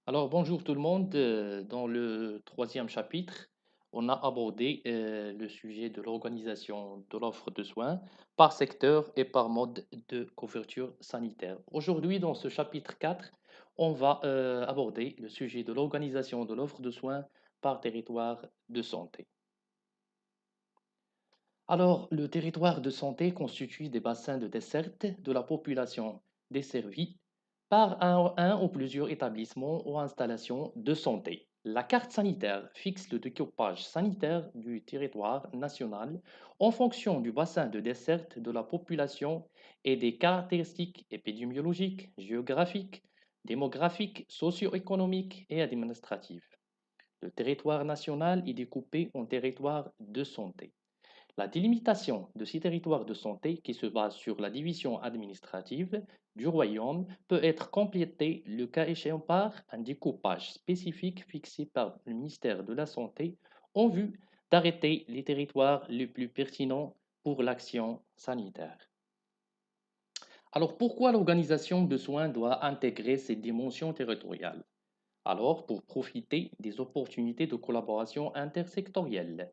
Alors, bonjour tout le monde. Dans le troisième chapitre, on a abordé le sujet de l'organisation de l'offre de soins par secteur et par mode de couverture sanitaire. Aujourd'hui, dans ce chapitre 4, on va aborder le sujet de l'organisation de l'offre de soins par territoire de santé. Alors, le territoire de santé constitue des bassins de desserte de la population desservie par un ou plusieurs établissements ou installations de santé. La carte sanitaire fixe le découpage sanitaire du territoire national en fonction du bassin de desserte de la population et des caractéristiques épidémiologiques, géographiques, démographiques, socio-économiques et administratives. Le territoire national est découpé en territoires de santé. La délimitation de ces territoires de santé, qui se base sur la division administrative du royaume, peut être complétée le cas échéant par un découpage spécifique fixé par le ministère de la Santé en vue d'arrêter les territoires les plus pertinents pour l'action sanitaire. Alors pourquoi l'organisation de soins doit intégrer ces dimensions territoriales? Alors, pour profiter des opportunités de collaboration intersectorielle,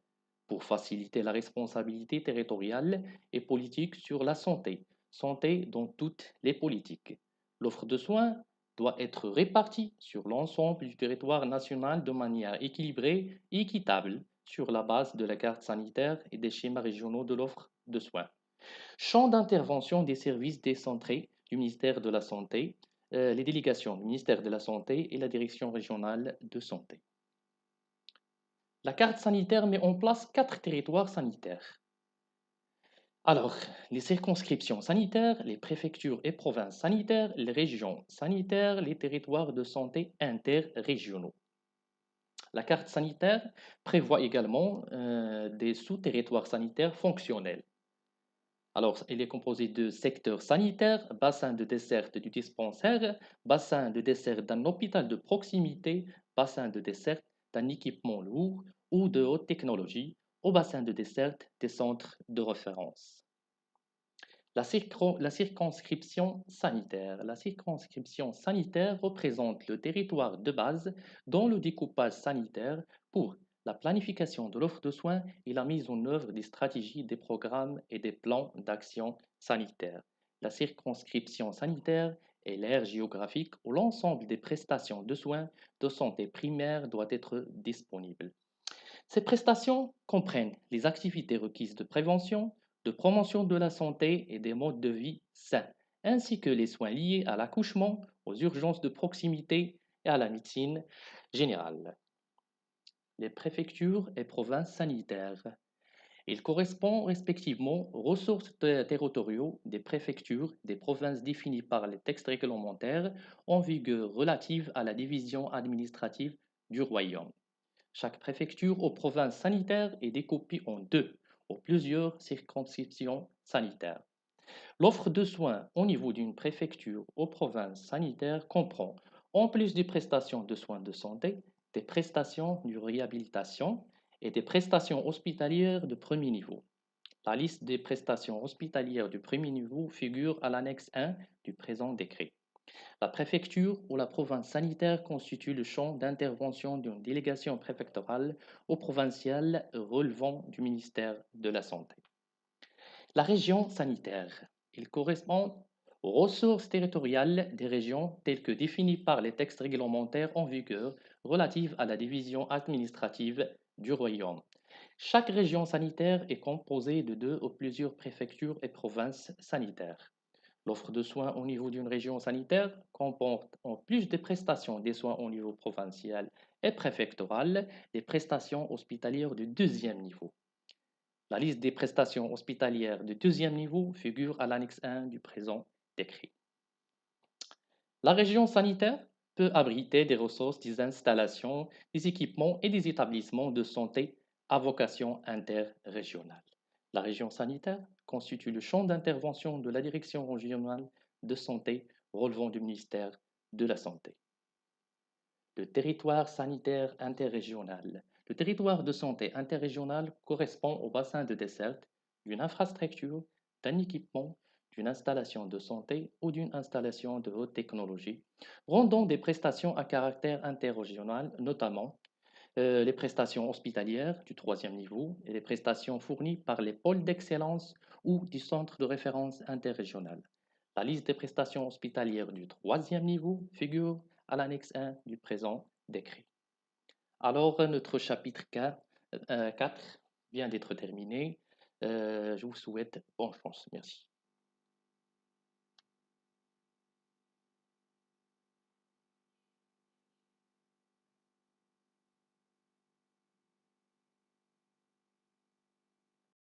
pour faciliter la responsabilité territoriale et politique sur la santé, santé dans toutes les politiques. L'offre de soins doit être répartie sur l'ensemble du territoire national de manière équilibrée et équitable sur la base de la carte sanitaire et des schémas régionaux de l'offre de soins. Champ d'intervention des services décentrés du ministère de la Santé, les délégations du ministère de la Santé et la Direction régionale de santé. La carte sanitaire met en place 4 territoires sanitaires. Alors, les circonscriptions sanitaires, les préfectures et provinces sanitaires, les régions sanitaires, les territoires de santé interrégionaux. La carte sanitaire prévoit également des sous-territoires sanitaires fonctionnels. Alors, il est composé de secteurs sanitaires, bassin de desserte du dispensaire, bassin de desserte d'un hôpital de proximité, bassin de desserte d'un équipement lourd ou de haute technologie, au bassin de desserte des centres de référence. La circonscription sanitaire. La circonscription sanitaire représente le territoire de base dans le découpage sanitaire pour la planification de l'offre de soins et la mise en œuvre des stratégies, des programmes et des plans d'action sanitaire. La circonscription sanitaire est l'aire géographique où l'ensemble des prestations de soins de santé primaire doit être disponible. Ces prestations comprennent les activités requises de prévention, de promotion de la santé et des modes de vie sains, ainsi que les soins liés à l'accouchement, aux urgences de proximité et à la médecine générale. Les préfectures et provinces sanitaires. Ils correspondent respectivement aux ressources territoriaux des préfectures des provinces définies par les textes réglementaires en vigueur relatifs à la division administrative du royaume. Chaque préfecture ou province sanitaire est découpée en deux ou plusieurs circonscriptions sanitaires. L'offre de soins au niveau d'une préfecture ou province sanitaire comprend, en plus des prestations de soins de santé, des prestations de réhabilitation et des prestations hospitalières de premier niveau. La liste des prestations hospitalières du premier niveau figure à l'annexe 1 du présent décret. La préfecture ou la province sanitaire constitue le champ d'intervention d'une délégation préfectorale ou provinciale relevant du ministère de la Santé. La région sanitaire. Il correspond aux ressources territoriales des régions telles que définies par les textes réglementaires en vigueur relatifs à la division administrative du royaume. Chaque région sanitaire est composée de deux ou plusieurs préfectures et provinces sanitaires. L'offre de soins au niveau d'une région sanitaire comporte, en plus des prestations des soins au niveau provincial et préfectoral, des prestations hospitalières de deuxième niveau. La liste des prestations hospitalières de deuxième niveau figure à l'annexe 1 du présent décret. La région sanitaire peut abriter des ressources, des installations, des équipements et des établissements de santé à vocation interrégionale. La région sanitaire constitue le champ d'intervention de la direction régionale de santé relevant du ministère de la Santé. Le territoire sanitaire interrégional. Le territoire de santé interrégional correspond au bassin de desserte d'une infrastructure, d'un équipement, d'une installation de santé ou d'une installation de haute technologie, rendant des prestations à caractère interrégional, notamment les prestations hospitalières du troisième niveau et les prestations fournies par les pôles d'excellence ou du centre de référence interrégional. La liste des prestations hospitalières du troisième niveau figure à l'annexe 1 du présent décret. Alors, notre chapitre 4 vient d'être terminé. Je vous souhaite bonne chance. Merci.